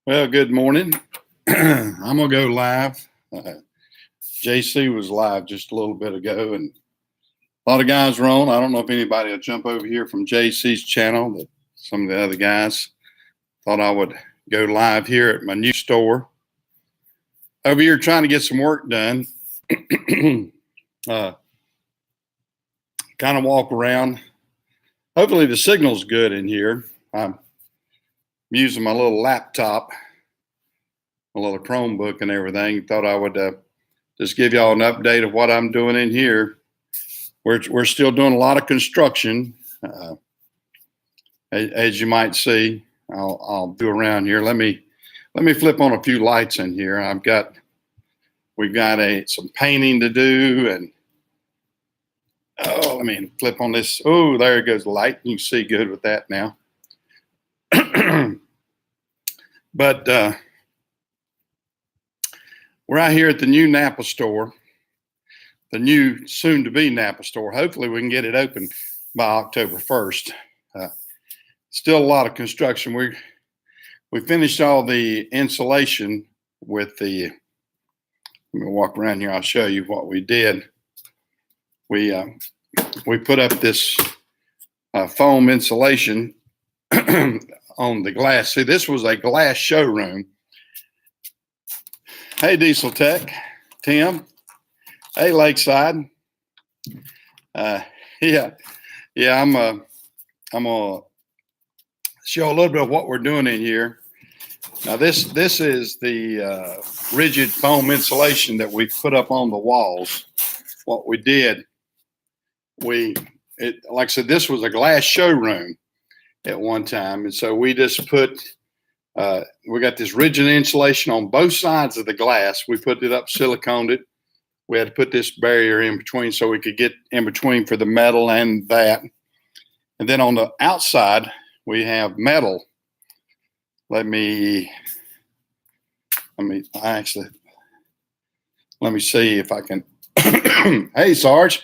Well, good morning. I'm gonna go live. JC was live just a little bit ago, and a lot of guys were on. I don't know if anybody will jump over here from JC's channel, but some of the other guys thought I would go live here at my new store. Over here trying to get some work done. Kind of walk around. Hopefully the signal's good in here. I'm using my little laptop, my little Chromebook and everything. Thought I would just give y'all an update of what I'm doing in here. We're still doing a lot of construction, as you might see. I'll do around here. Let me flip on a few lights in here. We've got some painting to do, and let me flip on this. Oh, there goes the light. You can see good with that now. But we're out here at the new Napa store, the new soon-to-be Napa store. Hopefully we can get it open by October 1st. Still a lot of construction. We finished all the insulation with the, let me walk around here. I'll show you what we did. We put up this foam insulation on the glass. See, this was a glass showroom. Hey, Diesel Tech, Tim. Hey, Lakeside. Yeah. I'm gonna show a little bit of what we're doing in here. Now, this is the rigid foam insulation that we put up on the walls. What we did, like I said, this was a glass showroom at one time, and so we just put. We got this rigid insulation on both sides of the glass. We put it up, siliconed it. We had to put this barrier in between so we could get in between for the metal and that. And then on the outside, we have metal. Let me see if I can. Hey, Sarge.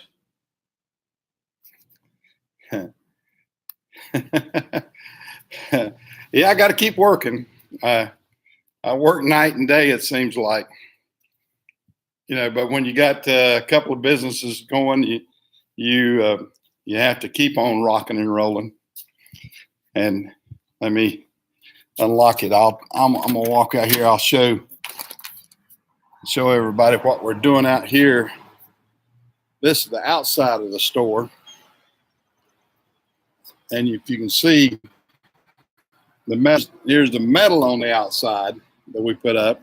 Yeah, I got to keep working. I work night and day, it seems like. But when you got a couple of businesses going, you have to keep on rocking and rolling. And let me unlock it. I'm gonna walk out here. I'll show everybody what we're doing out here. This is the outside of the store, and if you can see the metal, here's the metal on the outside that we put up,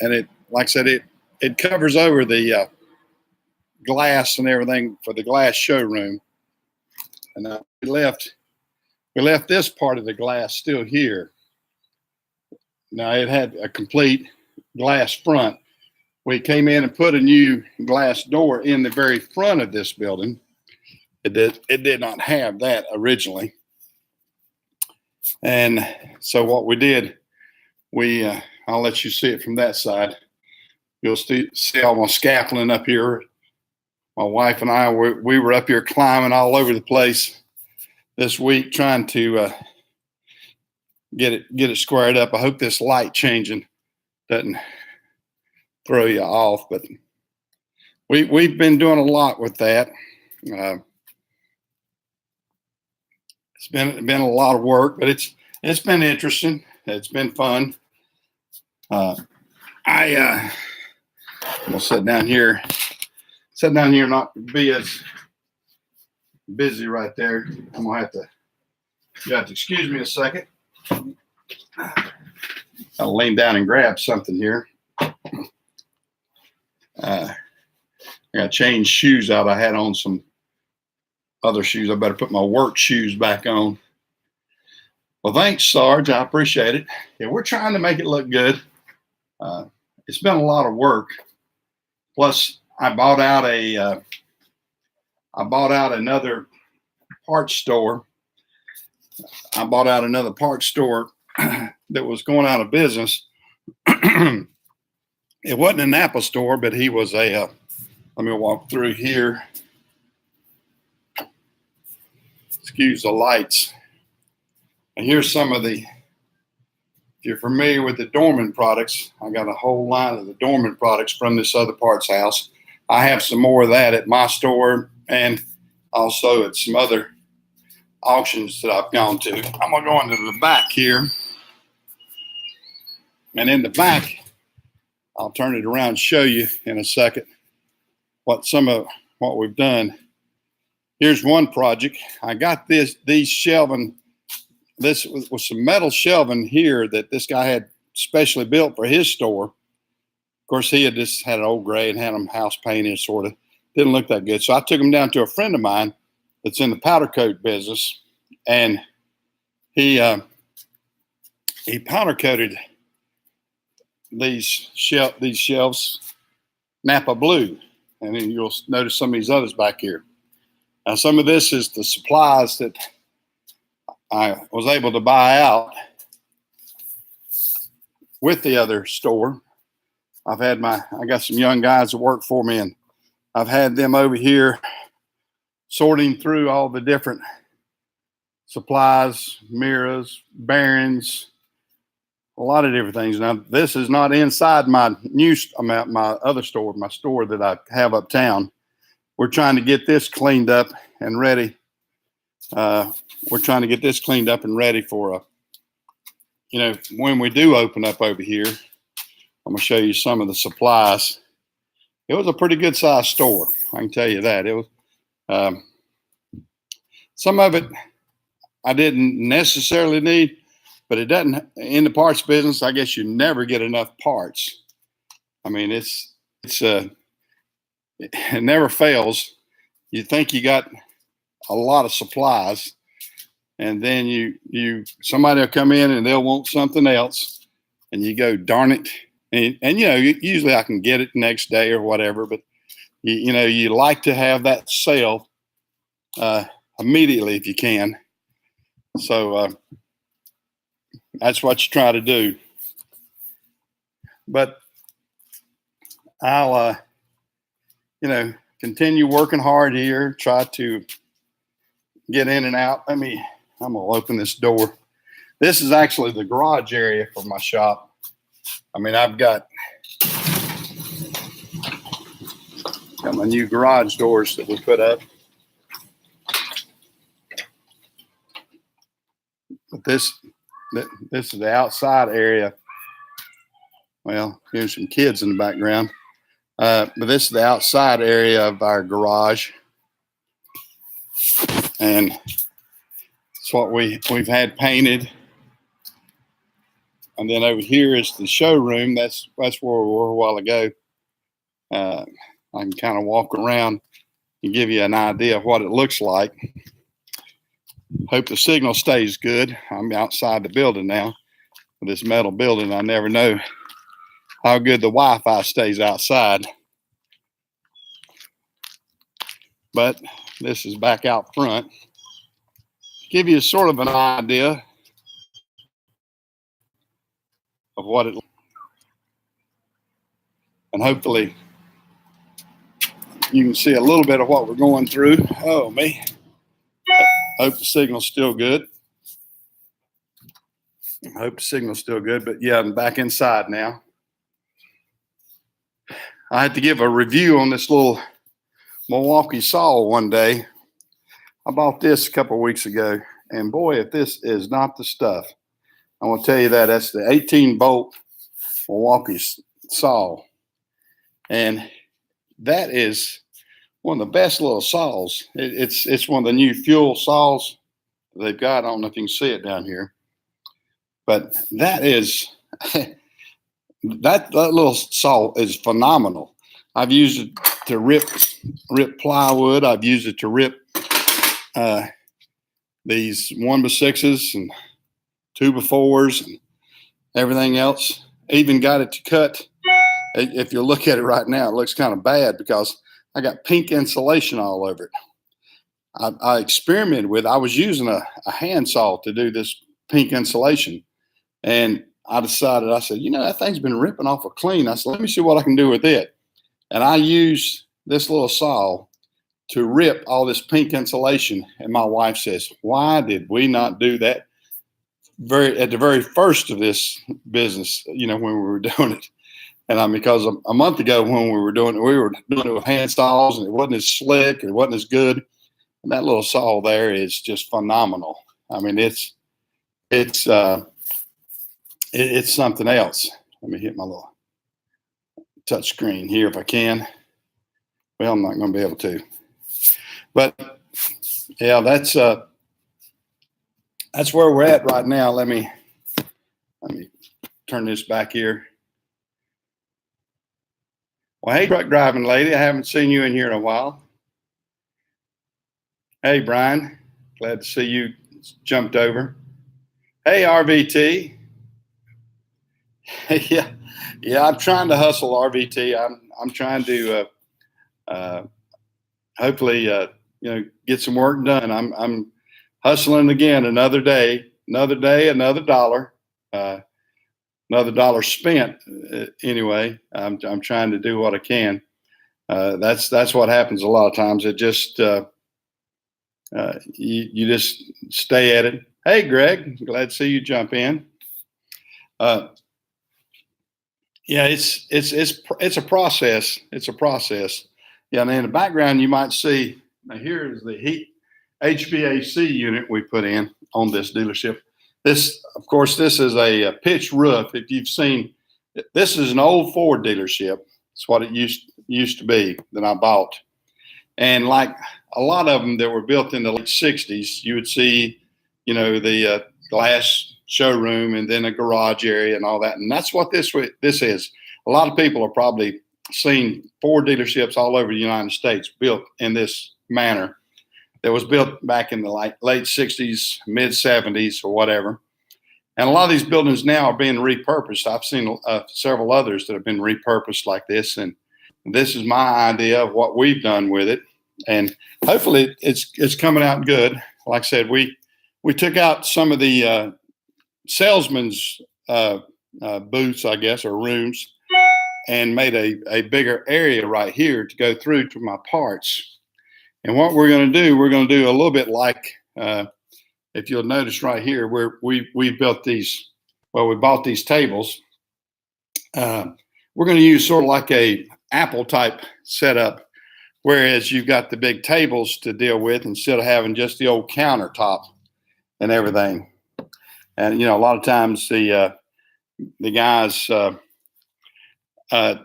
and it, like I said, it covers over the glass and everything for the glass showroom. And we left this part of the glass still here. Now it had a complete glass front. We came in and put a new glass door in the very front of this building. It did not have that originally. And so what we did, I'll let you see it from that side. You'll see all my scaffolding up here. My wife and I, we were up here climbing all over the place this week trying to get it squared up. I hope this light changing doesn't throw you off, but we've been doing a lot with that. It's been a lot of work, but it's been interesting. It's been fun. I'm gonna sit down here, not be as busy right there. I'm gonna you have to excuse me a second. I'll lean down and grab something here. I got to change shoes out. I had on some other shoes. I better put my work shoes back on. Well, thanks, Sarge. I appreciate it. Yeah, we're trying to make it look good. It's been a lot of work. Plus, I bought out another parts store. I bought out another parts store that was going out of business. It wasn't a Napa store, but he was let me walk through here. Excuse the lights. And here's some of the if you're familiar with the Dorman products, I got a whole line of the Dorman products from this other parts house. I have some more of that at my store and also at some other auctions that I've gone to. I'm going to go into the back here. And in the back, I'll turn it around and show you in a second what some of what we've done. Here's one project. I got these shelving. This was some metal shelving here that this guy had specially built for his store. Of course, he had just had an old gray and had them house painted, sort of. Didn't look that good. So I took them down to a friend of mine that's in the powder coat business, and he powder coated these shelves Napa blue, and then you'll notice some of these others back here. Now, some of this is the supplies that I was able to buy out with the other store. I got some young guys that work for me, and I've had them over here sorting through all the different supplies, mirrors, bearings, a lot of different things. Now, this is not inside my other store, my store that I have uptown. We're trying to get this cleaned up and ready. We're trying to get this cleaned up and ready for when we do open up over here. I'm going to show you some of the supplies. It was a pretty good sized store. I can tell you that. It was some of it I didn't necessarily need, but it doesn't, in the parts business, I guess you never get enough parts. I mean, it never fails. You think you got a lot of supplies, and then somebody will come in and they'll want something else, and you go, darn it. And usually I can get it next day or whatever, but you like to have that sale immediately if you can. So that's what you try to do. But I'll continue working hard here, try to get in and out. I'm gonna open this door. This is actually the garage area for my shop. I mean, I've got my new garage doors that we put up. But this is the outside area. Well, here's some kids in the background. But this is the outside area of our garage. And it's what we've had painted. And then over here is the showroom. That's where we were a while ago. I can kind of walk around and give you an idea of what it looks like. Hope the signal stays good. I'm outside the building now. This metal building, I never know how good the Wi-Fi stays outside. But this is back out front. Give you sort of an idea of what it, and hopefully you can see a little bit of what we're going through. Oh, me. Hope the signal's still good. But yeah, I'm back inside now. I had to give a review on this little Milwaukee saw one day. I bought this a couple of weeks ago, and boy, if this is not the stuff. I want to tell you that. That's the 18-bolt Milwaukee saw. And that is one of the best little saws. It's one of the new fuel saws they've got. I don't know if you can see it down here. But that is, that little saw is phenomenal. I've used it to rip plywood. I've used it to rip these 1x6s and 2x4s and everything else. Even got it to cut. If you look at it right now, it looks kind of bad because I got pink insulation all over it. I experimented with, I was using a handsaw to do this pink insulation. And I decided, I said, that thing's been ripping off a clean. I said, let me see what I can do with it. And I used this little saw to rip all this pink insulation. And my wife says, why did we not do that at the very first of this business, you know, when we were doing it. And because a month ago when we were doing it with hand saws, and it wasn't as slick, it wasn't as good. And that little saw there is just phenomenal. I mean, it's something else. Let me hit my little touch screen here if I can. Well, I'm not going to be able to. But yeah, that's where we're at right now. Let me turn this back here. Well, hey, truck driving lady, I haven't seen you in here in a while. Hey, Brian, glad to see you jumped over. Hey, RVT. yeah, I'm trying to hustle, RVT. I'm trying to hopefully get some work done. I'm hustling again. Another day, another dollar. Another dollar spent. Anyway, I'm trying to do what I can. That's what happens a lot of times. It just you just stay at it. Hey, Greg, glad to see you jump in. Yeah, it's a process. It's a process. Yeah, and in the background you might see. Now here is the heat HVAC unit we put in on this dealership. This, of course, this is a pitched roof. If you've seen, this is an old Ford dealership. It's what it used to be that I bought. And like a lot of them that were built in the late 60s, you would see, you know, the glass showroom and then a garage area and all that. And that's what this is. A lot of people have probably seen Ford dealerships all over the United States built in this manner. That was built back in the late 60s, mid 70s or whatever. And a lot of these buildings now are being repurposed. I've seen several others that have been repurposed like this. And this is my idea of what we've done with it. And hopefully it's coming out good. Like I said, we took out some of the salesmen's booths, I guess, or rooms, and made a bigger area right here to go through to my parts. And what we're going to do a little bit like, if you'll notice right here, where we built these, well, we bought these tables. We're going to use sort of like a Apple type setup, whereas you've got the big tables to deal with instead of having just the old countertop and everything. And, you know, a lot of times the guys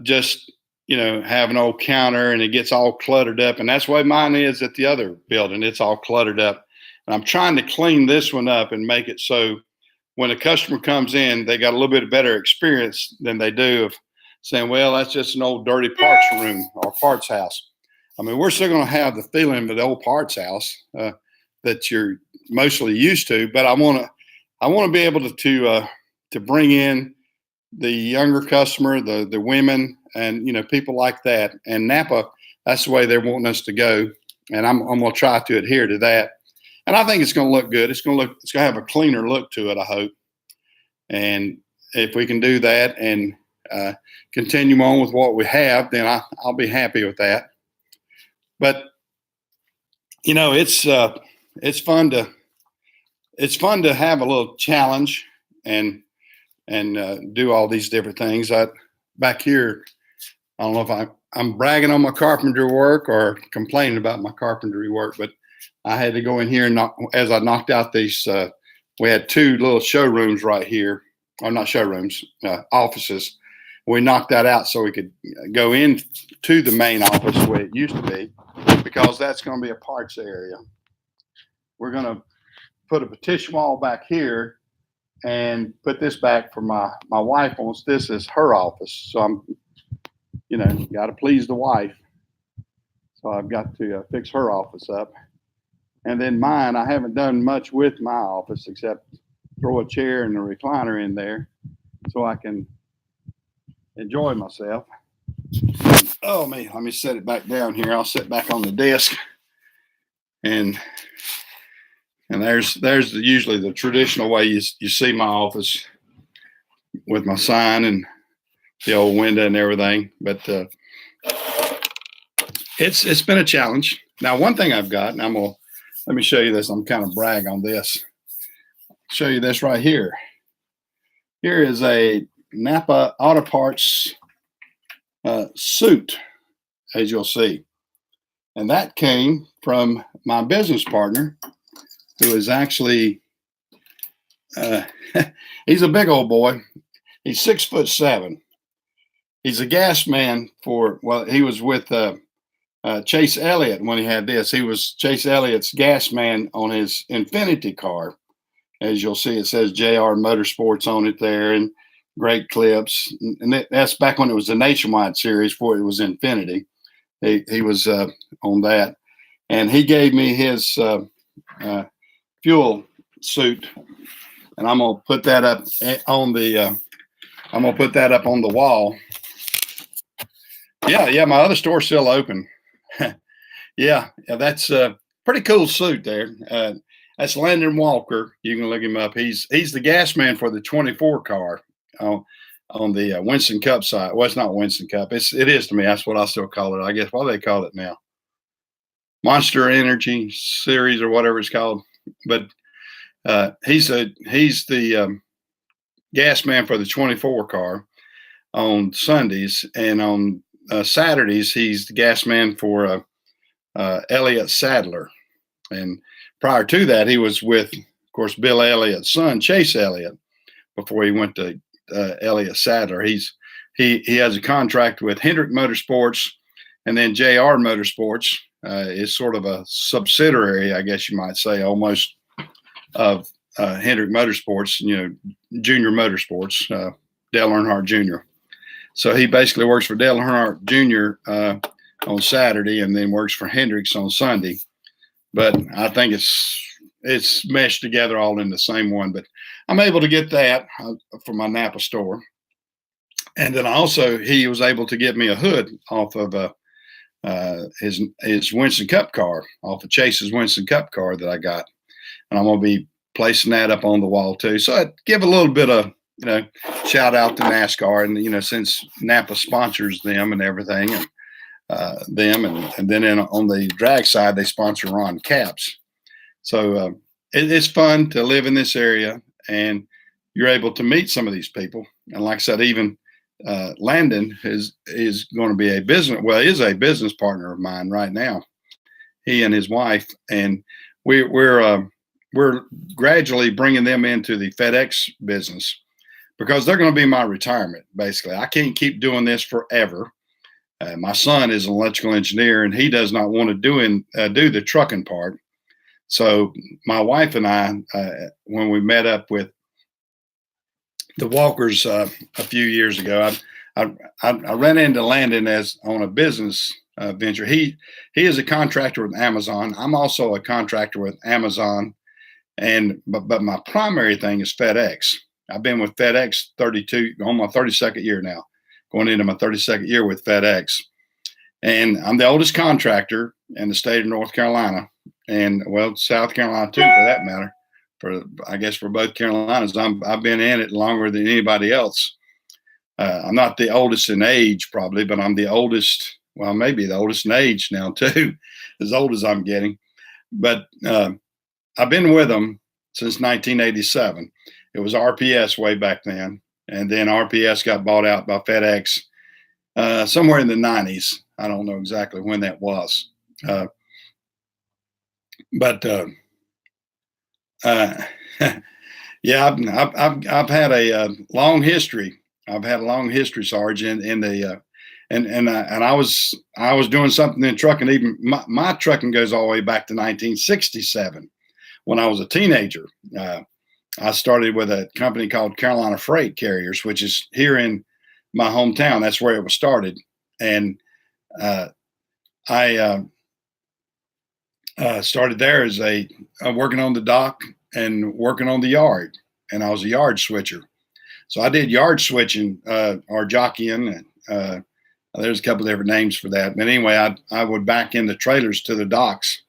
just, you know, have an old counter and it gets all cluttered up. And that's why mine is at the other building. It's all cluttered up. And I'm trying to clean this one up and make it so when a customer comes in, they got a little bit better experience than they do of saying, well, that's just an old dirty parts room or parts house. I mean, we're still going to have the feeling of the old parts house that you're mostly used to, but I want to be able to bring in the younger customer, the women, and, you know, people like that. And Napa, that's the way they're wanting us to go. And I'm going to try to adhere to that. And I think it's going to look good. It's going to have a cleaner look to it, I hope. And if we can do that and continue on with what we have, then I'll be happy with that. But, you know, it's fun to have a little challenge and do all these different things. Back here, I don't know if I'm bragging on my carpentry work or complaining about my carpentry work, but I had to go in here and as I knocked out these, we had two little showrooms right here, or not showrooms, offices. We knocked that out so we could go into the main office the way it used to be, because that's going to be a parts area. We're going to put a partition wall back here and put this back for my wife wants this as her office. So I'm, you know, got to please the wife. So I've got to fix her office up. And then mine, I haven't done much with my office except throw a chair and a recliner in there so I can enjoy myself. Oh man, let me set it back down here. I'll sit back on the desk. And there's usually the traditional way you see my office with my sign and the old window and everything. But it's been a challenge. Now, one thing I've got, and let me show you this. I'm kind of brag on this. show you this right here. Here is a Napa Auto Parts suit, as you'll see. And that came from my business partner, who is actually, he's a big old boy. He's 6'7". He's a gas man he was with Chase Elliott when he had this. He was Chase Elliott's gas man on his Infiniti car. As you'll see, it says JR Motorsports on it there, and great clips. And that's back when it was the Nationwide series before it was Infiniti. He was on that. And he gave me his fuel suit. And I'm going to put that up on the wall. Yeah, my other store's still open. yeah, that's a pretty cool suit there. That's Landon Walker. You can look him up. He's the gas man for the 24 car on the Winston Cup side. Well, it's not Winston Cup. It is to me. That's what I still call it. I guess what do they call it now? Monster Energy Series or whatever it's called. But he's the gas man for the 24 car on Sundays, and on Saturdays he's the gas man for Elliott Sadler. And prior to that, he was with, of course, Bill Elliott's son, Chase Elliott, before he went to Elliott Sadler. He has a contract with Hendrick Motorsports, and then JR Motorsports is sort of a subsidiary, I guess you might say, almost of Hendrick Motorsports, Junior Motorsports, Dale Earnhardt Jr. So he basically works for Dale Earnhardt Jr. On Saturday, and then works for Hendricks on Sunday. But I think it's meshed together all in the same one. But I'm able to get that for my Napa store. And then also he was able to get me a hood off of his Winston Cup car, off of Chase's Winston Cup car that I got. And I'm going to be placing that up on the wall too. So I'd give a little bit of, shout out to NASCAR, and, since Napa sponsors them and everything, and and then on the drag side, they sponsor Ron Capps. So it's fun to live in this area, and you're able to meet some of these people. And like I said, even Landon is going to be is a business partner of mine right now. He and his wife, and we're gradually bringing them into the FedEx business, because they're going to be my retirement. Basically, I can't keep doing this forever. My son is an electrical engineer, and he does not want to do the trucking part. So my wife and I, when we met up with the Walkers a few years ago, I ran into Landon on a business venture. He is a contractor with Amazon. I'm also a contractor with Amazon, but my primary thing is FedEx. I've been with FedEx on my 32nd year now, going into my 32nd year with FedEx. And I'm the oldest contractor in the state of North Carolina, and South Carolina too, for that matter. I guess for both Carolinas, I've been in it longer than anybody else. I'm not the oldest in age probably, but I'm the oldest. Well, maybe the oldest in age now too, as old as I'm getting. But I've been with them since 1987. It was RPS way back then. And then RPS got bought out by FedEx somewhere in the 90s. I don't know exactly when that was. Yeah, I've had a long history. I've had a long history, Sarge, in the and I was doing something in trucking. Even my trucking goes all the way back to 1967 when I was a teenager. I started with a company called Carolina Freight Carriers, which is here in my hometown. That's where it was started. And I started there as working on the dock and working on the yard. And I was a yard switcher. So I did yard switching or jockeying. There's a couple of different names for that. But anyway, I would back in the trailers to the docks.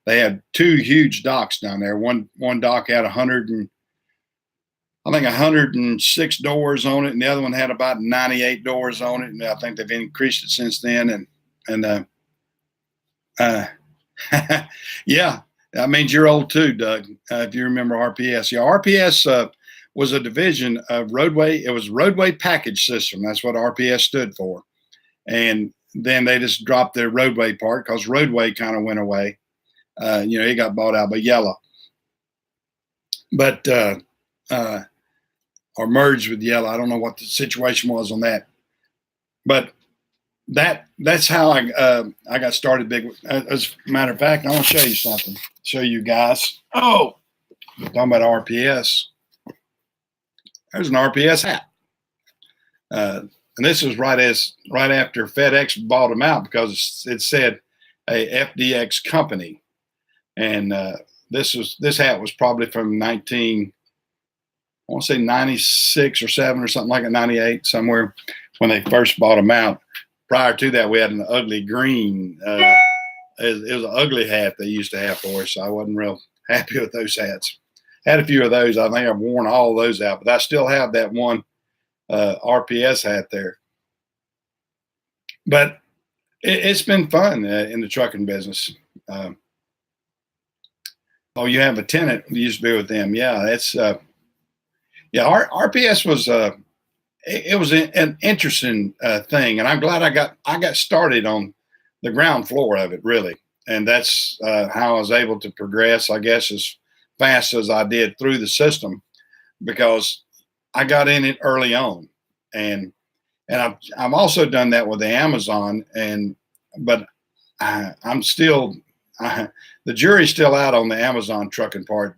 They had two huge docks down there. One dock had 106 doors on it, and the other one had about 98 doors on it. And I think they've increased it since then. Yeah, That means you're old too, Doug. If you remember RPS, yeah, RPS was a division of Roadway. It was Roadway Package System. That's what RPS stood for. And then they just dropped their Roadway part because Roadway kind of went away. It got bought out by Yellow, but or merged with Yellow. I don't know what the situation was on that, but that's how I got started big. As a matter of fact, I want to show you something. Show you guys. Oh, talking about RPS. There's an RPS hat. And this was right after FedEx bought them out because it said a FDX company, and this hat was probably from I want to say 96 or 7 or something like that, 98 somewhere when they first bought them out. Prior to that, we had an ugly green. It was an ugly hat they used to have for us. So I wasn't real happy with those hats. Had a few of those. I think I've worn all of those out, but I still have that one RPS hat there. But it's been fun in the trucking business. You have a tenant who used to be with them. Yeah, that's RPS was it was an interesting thing, and I'm glad I got started on the ground floor of it, really, and that's how I was able to progress, I guess, as fast as I did through the system, because I got in it early on, and I've also done that with the Amazon, but I'm still the jury's still out on the Amazon trucking part.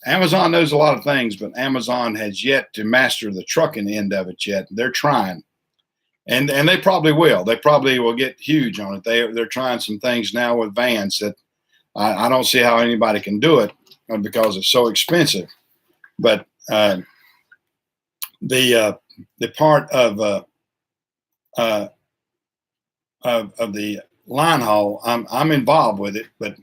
Amazon knows a lot of things, but Amazon has yet to master the trucking end of it yet. They're trying, and they probably will. They probably will get huge on it. They're trying some things now with vans that I don't see how anybody can do it because it's so expensive. But the part of the line haul, I'm involved with it, but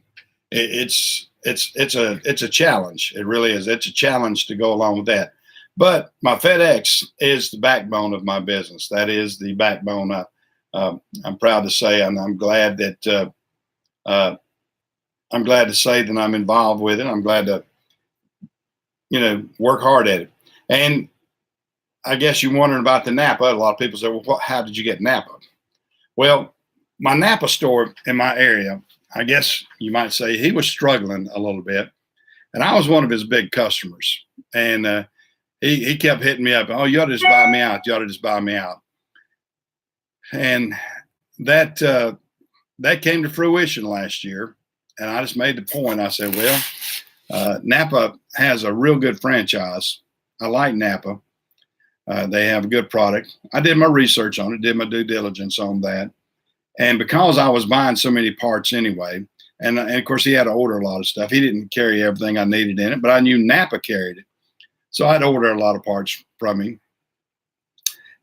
it's a challenge. It really is. It's a challenge to go along with that. But my FedEx is the backbone of my business. That is the backbone. I'm proud to say, and I'm glad that say that I'm involved with it. I'm glad to work hard at it. And I guess you're wondering about the Napa. A lot of people say, well, how did you get Napa? Well, my Napa store in my area, I guess you might say he was struggling a little bit. And I was one of his big customers. And he kept hitting me up. Oh, you ought to just buy me out. You ought to just buy me out. And that came to fruition last year. And I just made the point. I said, well, Napa has a real good franchise. I like Napa. They have a good product. I did my research on it, did my due diligence on that. And because I was buying so many parts anyway, and of course he had to order a lot of stuff. He didn't carry everything I needed in it, but I knew Napa carried it. So I'd order a lot of parts from him.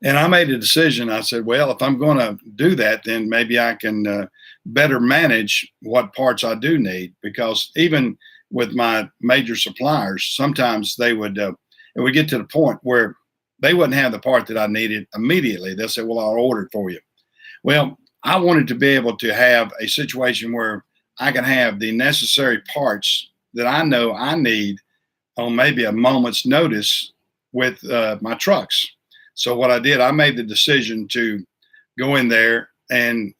And I made a decision. I said, well, if I'm going to do that, then maybe I can better manage what parts I do need, because even with my major suppliers, sometimes it would get to the point where they wouldn't have the part that I needed immediately. They'll say, well, I'll order it for you. Well, I wanted to be able to have a situation where I can have the necessary parts that I know I need on maybe a moment's notice with my trucks. So what I did, I made the decision to go in there and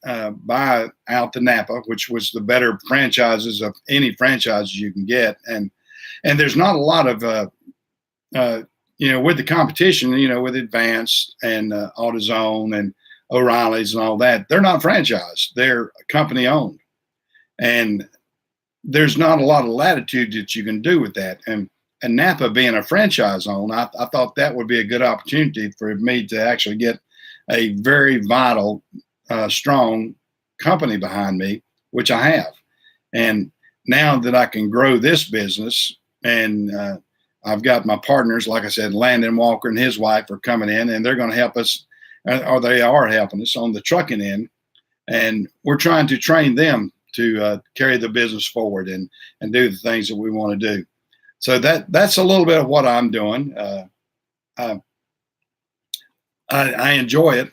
buy out the Napa, which was the better franchises of any franchises you can get. And there's not a lot of, with the competition, with Advance and AutoZone and O'Reilly's and all that, they're not franchised. They're company owned. And there's not a lot of latitude that you can do with that. And Napa being a franchise owned, I thought that would be a good opportunity for me to actually get a very vital, strong company behind me, which I have. And now that I can grow this business, and I've got my partners, like I said, Landon Walker and his wife are coming in, and they're going to help us, or they are helping us on the trucking end. And we're trying to train them to carry the business forward and do the things that we want to do. So that's a little bit of what I'm doing. I enjoy it.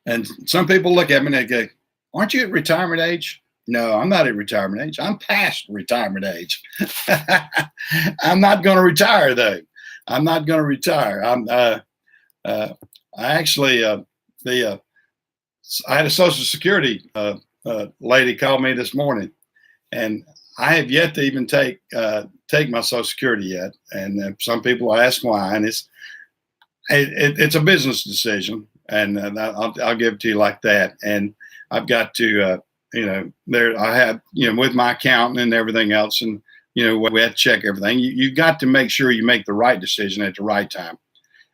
And some people look at me and they go, aren't you at retirement age? No, I'm not at retirement age. I'm past retirement age. I'm not going to retire though. I'm not going to retire. Uh, I actually, the I had a Social Security lady call me this morning, and I have yet to even take my Social Security yet. And some people ask why, and it's a business decision, and I'll give it to you like that. And I've got to, there I have, with my accountant and everything else, and we have to check everything. You've got to make sure you make the right decision at the right time.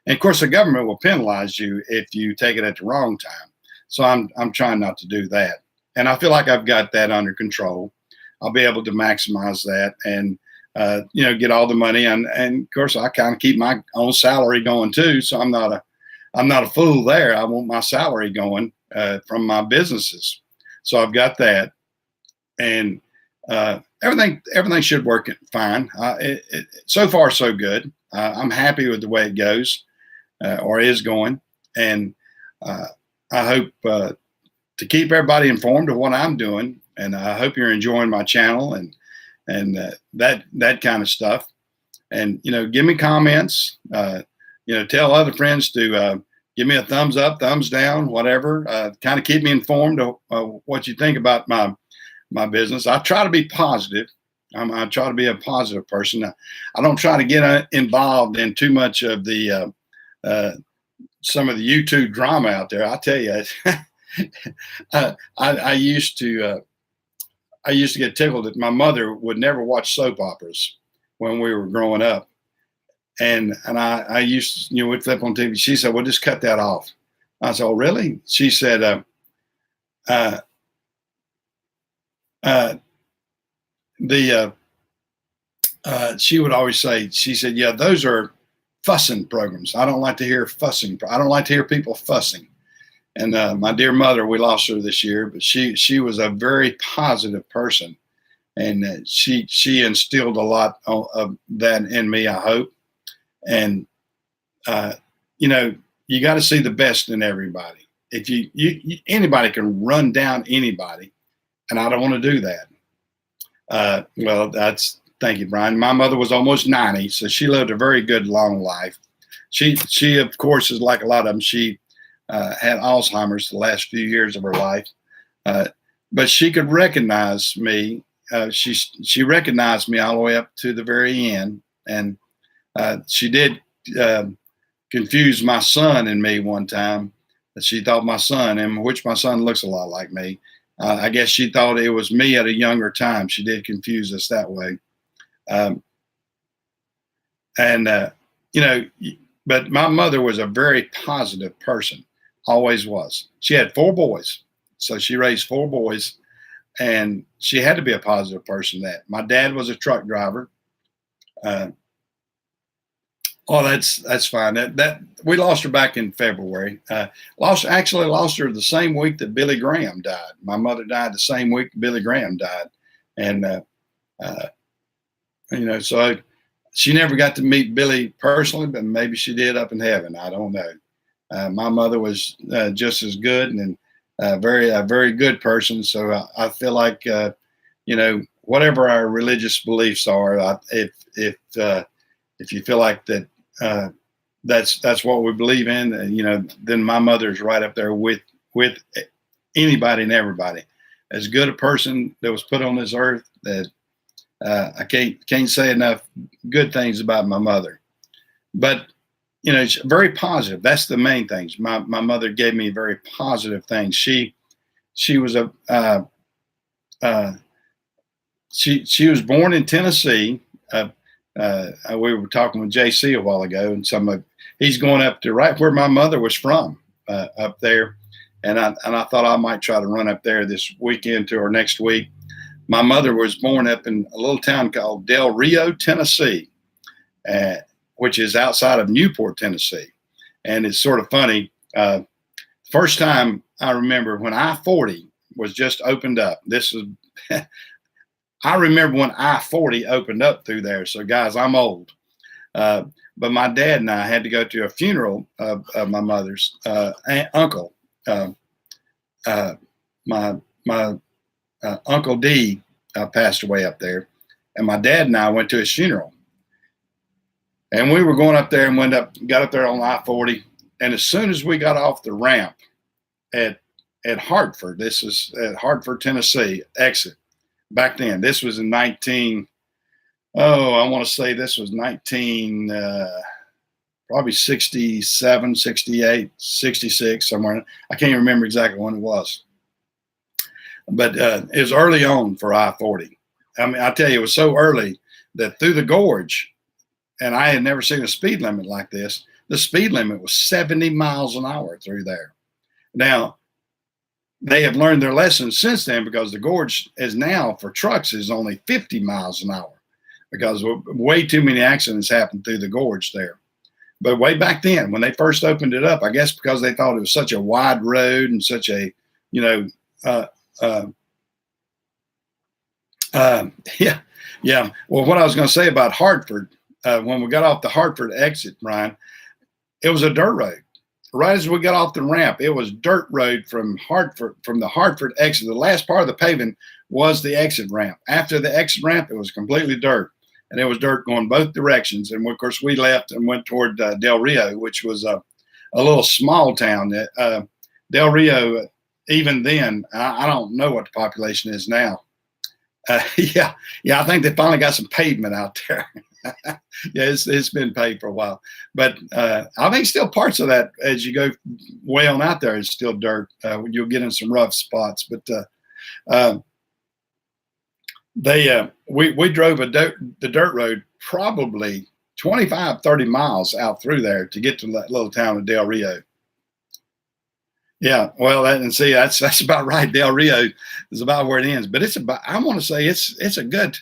And of course, the government will penalize you if you take it at the wrong time. So I'm trying not to do that, and I feel like I've got that under control. I'll be able to maximize that, and get all the money, and of course I kind of keep my own salary going too. So I'm not a fool there. I want my salary going from my businesses. So I've got that, and everything should work fine. So far so good. I'm happy with the way it goes, or is going, and I hope to keep everybody informed of what I'm doing, and I hope you're enjoying my channel and that kind of stuff. And give me comments. Tell other friends to give me a thumbs up, thumbs down, whatever. Kind of keep me informed of what you think about my business. I try to be positive. I try to be a positive person. I don't try to get involved in too much of the some of the YouTube drama out there. I tell you, I used to get tickled that my mother would never watch soap operas when we were growing up, and I used to, would flip on TV. She said, "Well, just cut that off." I said, "Oh, really?" She said, she would always say, she said, "Yeah, those are fussing programs. I don't like to hear fussing. I don't like to hear people fussing." And my dear mother, we lost her this year, but she was a very positive person, and she instilled a lot of that in me, I hope. And you got to see the best in everybody. If you anybody can run down anybody, and I don't want to do that. Thank you, Brian. My mother was almost 90, so she lived a very good, long life. She of course, is like a lot of them. She had Alzheimer's the last few years of her life, but she could recognize me. She recognized me all the way up to the very end, and she did confuse my son and me one time. She thought my son, and which my son looks a lot like me. I guess she thought it was me at a younger time. She did confuse us that way. But my mother was a very positive person, always was. She had 4 boys, so she raised 4 boys, and she had to be a positive person. That my dad was a truck driver. That's fine. That we lost her back in February. Lost her the same week that Billy Graham died. My mother died the same week Billy Graham died, and so she never got to meet Billy personally, but maybe she did up in heaven. I don't know. My mother was just as good, and a very good person. So I feel like whatever our religious beliefs are, if you feel like that. That's what we believe in. Then my mother's right up there with anybody and everybody. As good a person that was put on this earth, that I can't say enough good things about my mother. But she's very positive. That's the main things. My mother gave me very positive things. She was she was born in Tennessee. We were talking with JC a while ago, and he's going up to right where my mother was from, up there, and I thought I might try to run up there this weekend or next week. My mother was born up in a little town called Del Rio, Tennessee, which is outside of Newport, Tennessee, and it's sort of funny. First time I remember when I-40 was just opened up. This was. I remember when I-40 opened up through there. So, guys, I'm old. But my dad and I had to go to a funeral of my mother's uncle. My Uncle D passed away up there, and my dad and I went to his funeral. And we were going up there and got up there on I-40. And as soon as we got off the ramp at Hartford, this is at Hartford, Tennessee, exit. Back then, this was in I want to say this was probably 67, 68, 66, somewhere. I can't even remember exactly when it was. But it was early on for I-40. I mean, I tell you, it was so early that through the gorge, and I had never seen a speed limit like this, the speed limit was 70 miles an hour through there. Now, they have learned their lessons since then, because the gorge is now for trucks is only 50 miles an hour, because way too many accidents happened through the gorge there. But way back then, when they first opened it up, I guess because they thought it was such a wide road and such a, yeah. Well, what I was going to say about Hartford, when we got off the Hartford exit, Ryan, it was a dirt road. Right as we got off the ramp, it was dirt road from the Hartford exit. The last part of the paving was the exit ramp. After the exit ramp, it was completely dirt, and it was dirt going both directions. And of course, we left and went toward Del Rio, which was a little small town. Del Rio, even then, I don't know what the population is now. I think they finally got some pavement out there. It's been paved for a while, but I think still parts of that, as you go way on out there, is still dirt. You'll get in some rough spots, but we drove the dirt road probably 25, 30 miles out through there to get to that little town of Del Rio. Yeah, well, that's about right. Del Rio is about where it ends, but I want to say it's a good.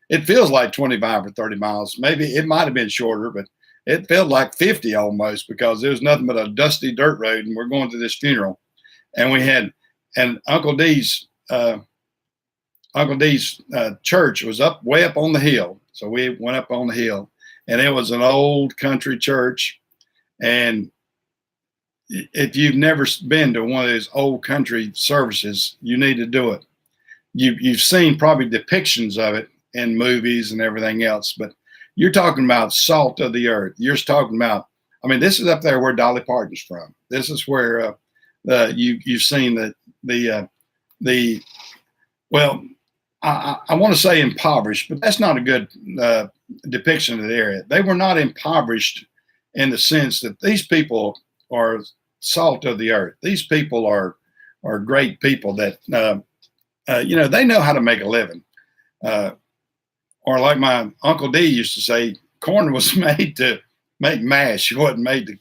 It feels like 25 or 30 miles. Maybe it might have been shorter, but it felt like 50 almost, because there was nothing but a dusty dirt road, and we're going to this funeral, and Uncle D's church was way up on the hill, so we went up on the hill, and it was an old country church, and if you've never been to one of those old country services, you need to do it. You've seen probably depictions of it in movies and everything else, but you're talking about salt of the earth. You're talking about, I mean, this is up there where Dolly Parton's from. This is where you've seen well, I want to say impoverished, but that's not a good depiction of the area. They were not impoverished in the sense that these people are salt of the earth. These people are great people that, they know how to make a living. Or like my Uncle D used to say, corn was made to make mash. It wasn't made to